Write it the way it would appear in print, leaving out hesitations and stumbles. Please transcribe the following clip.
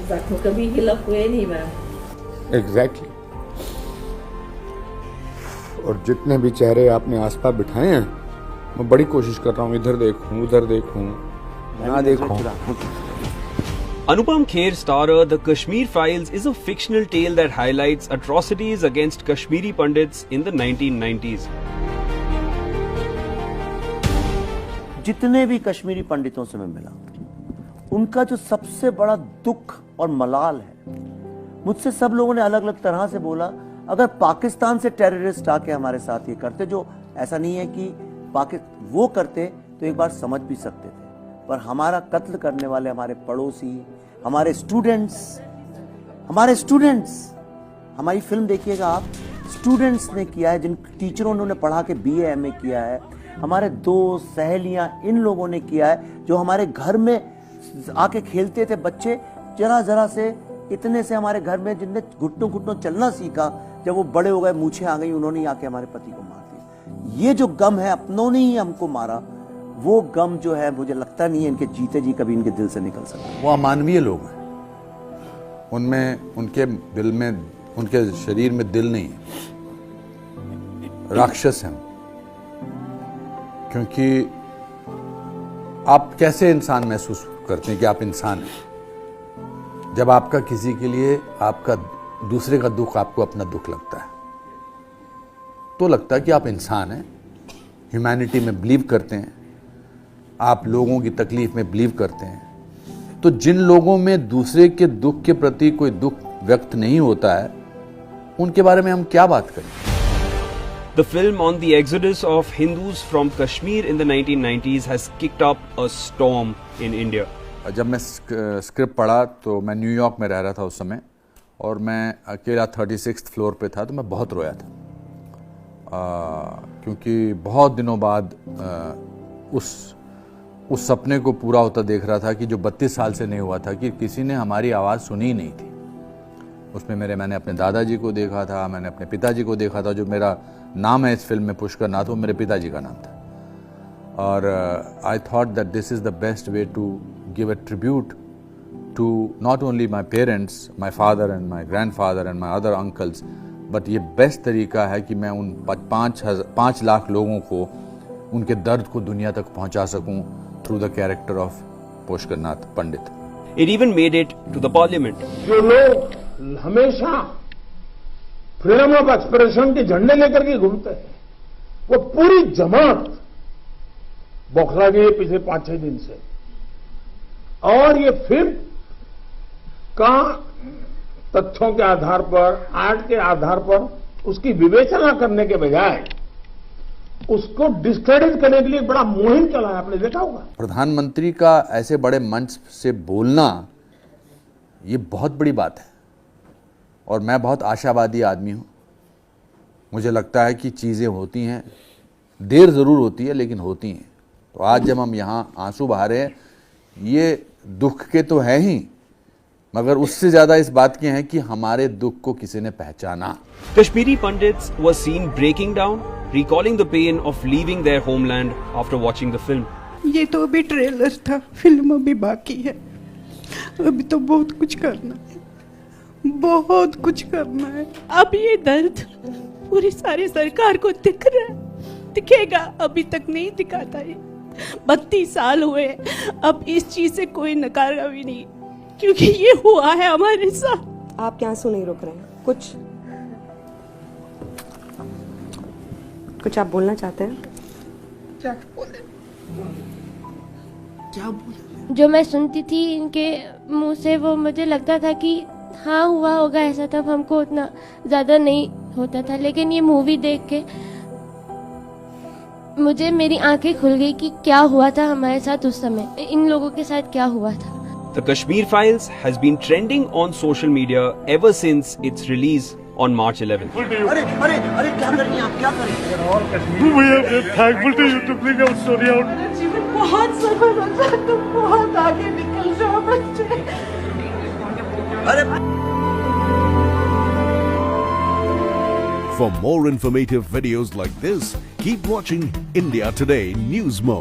जख्म कभी हिलक हुए नहीं मैम। एग्जैक्टली। और जितने भी चेहरे आपने आसपास बिठाए हैं, मैं बड़ी कोशिश कर रहा हूँ इधर देखूं उधर देखूं ना देखूं। Anupam Kher starrer The Kashmir Files is a fictional tale that highlights atrocities against Kashmiri Pandits in the 1990s. जितने भी कश्मीरी पंडितों से मैं मिला, उनका जो सबसे बड़ा दुख और मलाल है, मुझसे सब लोगों ने अलग अलग तरह से बोला, अगर पाकिस्तान से टेररिस्ट आके हमारे साथ ये करते, जो ऐसा नहीं है कि वो करते तो एक बार समझ भी सकते थे, पर हमारा कत्ल करने वाले हमारे पड़ोसी, हमारे स्टूडेंट्स, हमारी फिल्म देखिएगा आप, स्टूडेंट्स ने किया है, जिन टीचरों ने उन्हें पढ़ा के BA MA किया है, हमारे दोस्त सहेलियां, इन लोगों ने किया है, जो हमारे घर में आके खेलते थे बच्चे, जरा से इतने से हमारे घर में, जिनने घुटनों चलना सीखा, जब वो बड़े हो गए, मूछें आ गई, उन्होंने आके हमारे पति को मार दिया। ये जो गम है, अपनों ने ही हमको मारा, वो गम जो है मुझे लगता नहीं है इनके जीते जी कभी इनके दिल से निकल सकता। वो अमानवीय लोग हैं, उनमें, उनके दिल में, उनके शरीर में दिल नहीं है, राक्षस हैं। क्योंकि आप कैसे इंसान महसूस करते हैं कि आप इंसान हैं, जब आपका किसी के लिए, आपका दूसरे का दुख आपको अपना दुख लगता है, तो लगता है कि आप इंसान हैं, ह्यूमैनिटी में बिलीव करते हैं, आप लोगों की तकलीफ में बिलीव करते हैं। तो जिन लोगों में दूसरे के दुख के प्रति कोई दुख व्यक्त नहीं होता है, उनके बारे में हम क्या बात करें। The film on the exodus of Hindus from Kashmir in the 1990s has kicked up a storm in India. जब मैं स्क्रिप्ट पढ़ा तो मैं न्यूयॉर्क में रह रहा था उस समय, और मैं अकेला 36th फ्लोर पे था, तो मैं बहुत रोया था, क्योंकि बहुत दिनों बाद उस सपने को पूरा होता देख रहा था कि जो 32 साल से नहीं हुआ था, कि किसी ने हमारी आवाज़ सुनी ही नहीं थी। उसमें मैंने अपने दादाजी को देखा था, मैंने अपने पिताजी को देखा था, जो मेरा नाम है इस फिल्म में पुष्कर नाथ, वो मेरे पिताजी का नाम था। और I thought that this is the best way to give a tribute to not only my parents, my father and my grandfather and my other uncles, but ये बेस्ट तरीका है कि मैं उन 5 लाख लोगों को, उनके दर्द को दुनिया तक पहुंचा सकूं through the character of Pushkar Nath Pandit. It even made it to the parliament. जो लोग हमेशा फ्रीडम ऑफ एक्सप्रेशन के झंडे लेकर के घूमते हैं, वो पूरी जमात बौखला गई पिछले 5-6 दिन से। और ये फिल्म का तथ्यों के आधार पर, आर्ट के आधार पर उसकी विवेचना करने के बजाय उसको डिस्क्रेडिट करने के लिए बड़ा मुहिम चलाया, आपने देखा होगा। प्रधानमंत्री का ऐसे बड़े मंच से बोलना, ये बहुत बड़ी बात है, और मैं बहुत आशावादी आदमी हूँ। मुझे लगता है कि चीज़ें होती हैं, देर ज़रूर होती है, लेकिन होती हैं। तो आज जब हम यहाँ आंसू बहा रहे हैं, ये दुख के तो है ही, मगर उससे ज़्यादा इस बात के हैं कि हमारे दुख को किसी ने पहचाना। Kashmiri Pandits were seen breaking down, recalling the pain of leaving their homeland after watching the film. ये तो अभी ट्रेलर था, फिल्म अभी बाकी है, अभी तो बहुत कुछ करना है, बहुत कुछ करना है। अब ये दर्द पूरी सारी सरकार को दिख रहा है, दिखेगा, अभी तक नहीं दिखाता है। 32 साल हुए, अब इस चीज से कोई नकारा भी नहीं, क्योंकि ये हुआ है हमारे साथ। आपके आंसू नहीं रुक रहे हैं, कुछ आप बोलना चाहते हैं? क्या बोले? जो मैं सुनती थी इनके मुंह से, वो मुझे लगता था कि हाँ हुआ होगा ऐसा, तब हमको उतना ज्यादा नहीं होता था। लेकिन ये मूवी देख के मुझे, मेरी आंखें खुल गई कि क्या हुआ था हमारे साथ उस समय, इन लोगों के साथ क्या हुआ था। The Kashmir Files has been trending on social media ever since its release on March 11th. अरे क्या कर रही हैं आप, क्या कर रही हैं? We are thankful to you to bring our story out. जीवन बहुत सफल होता है, तुम बहुत आगे निकल जाओ बच्चे। For more informative videos like this, keep watching India Today News Mo.